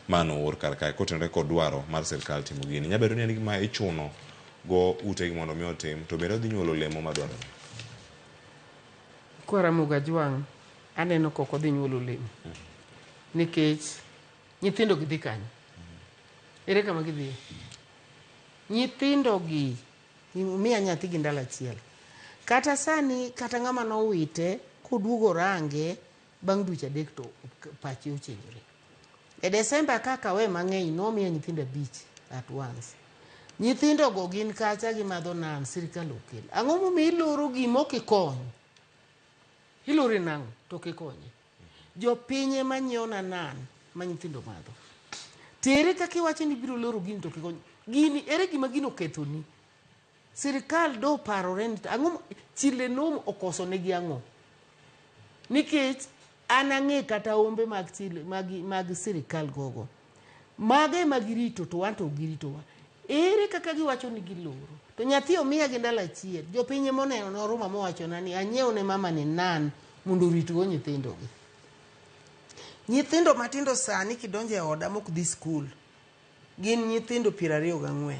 mano or kar kae kotenore kod dwaro mar sirkal timo gini. Nyabedo ni en gima ichuno go utegi mondo mi otim, to bende odhi nyuolo olemo madwarore. Kwaramuga Jwang', aneno koko dhi nyuolo olemo. Nikech nyithindo gi dhi kanyo. Ere kama gidhi? Nyithindo gi miya nyathi gi ndalo achiel. Kata sani, kata ng'ama nowite, koduogo range, bang' dweche adek to pache ochenjore. E Desemba kaka we mang'eny nomiya nyithindo 5 at once. Nyithindo go gin kacha gimadho nan, sirkal okel. Ang'o momiyo iloro gima ok ikony? Ilore nang'o to ok ikonye? Jopiny ema nyiewona nan ma nyithindo madho. Tere kaka iwacho ni biro loro gini to ok ikonye. Gini ere gima gino kethoni? Sirkal do parore ni ang'o chilenom okoso negi ang'o? Nikech an ang'e kata ombe mag chile mag sirkal gogo. Mage magirito to wan to giritowa. Ere kaka giwacho ni giloro? To nyathi omiya gi ndalo achiel. Jopiny moneno noruma mowachona ni anyiew ne mama ni nan mondo oritgo nyithindo gi. Nyithindo matindo sani kidonjo e oda mok dhi skul gin nyithindo 24.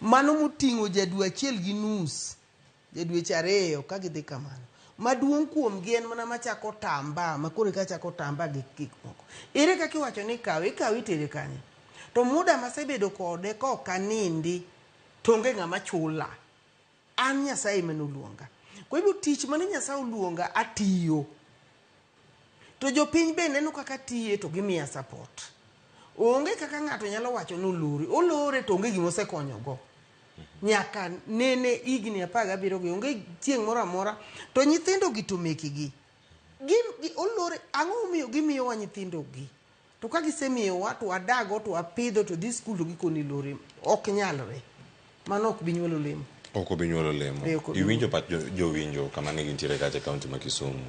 Mano moting'o jadwe achiel gi nus, jadweche 2 ka gidhi kamano. Maduong' kuom gi en mana machako tamba, makore ka chako tamba gi gik moko. Ere kaka iwacho ni ikawe itere kanye? To muda masebedo kode ka ok anindi, tonge ng'ama chula. An Nyasaye manoluonga. Kwa hivyo tich mane Nyasaye oluonga atiyo. To jopiny be neno kaka tiye to gimiya support. Onge kaka ng'ato nyalo wacho nolore. Olore to onge gima osekonyogo. Nyaka nene higni 17 gi onge chieng' moro amora. To nyithindo gi to meki gi. Olore ang'o miyo gimiyowa nyithindo gi. To ka gisemiyowa to wadago to wapidho to dhi skul to gikoni lore. Ok nyalre. Mano ok bi nyuolo olemo. Ok obi nyuolo olemo. Iwinjo pat jowinjo kama ne gintiere kacha kaunti ma Kisumu.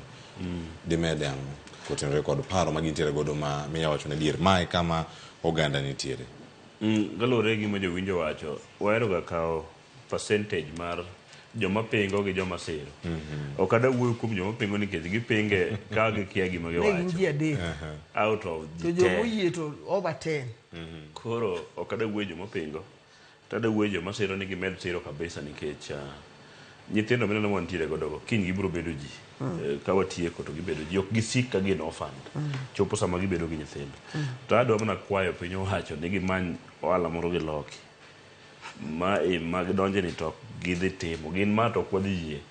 Dimede ang'o kotenore kod paro ma gintiere godo ma miya wacho ne dier mae kama oganda nitiere. Galore gima jowinjo wacho, wahero ga kawo percentage mar joma pingo gi joma siro. Ok ada wuoyo kuom joma pingo nikech gipinge ka gikia gima giwacho. Out of the 10. To joma oyie to over 10. Koro ok ada wuoyo joma pingo. Tada wuoyo joma siro ni gimed siro kabisa nikech nyithindo mineno wantiere godo go kiny gibiro bedo ji. Ka watieko to gibedo ji ok gisik ka gin orphaned. Chopo sama gibedo gi nyithindo. To adwa mana kwayo piny owacho ni gimany ohala moro gi loki. Ma gidonje ni to gidhi timo. Gin ma to ok wadhi yie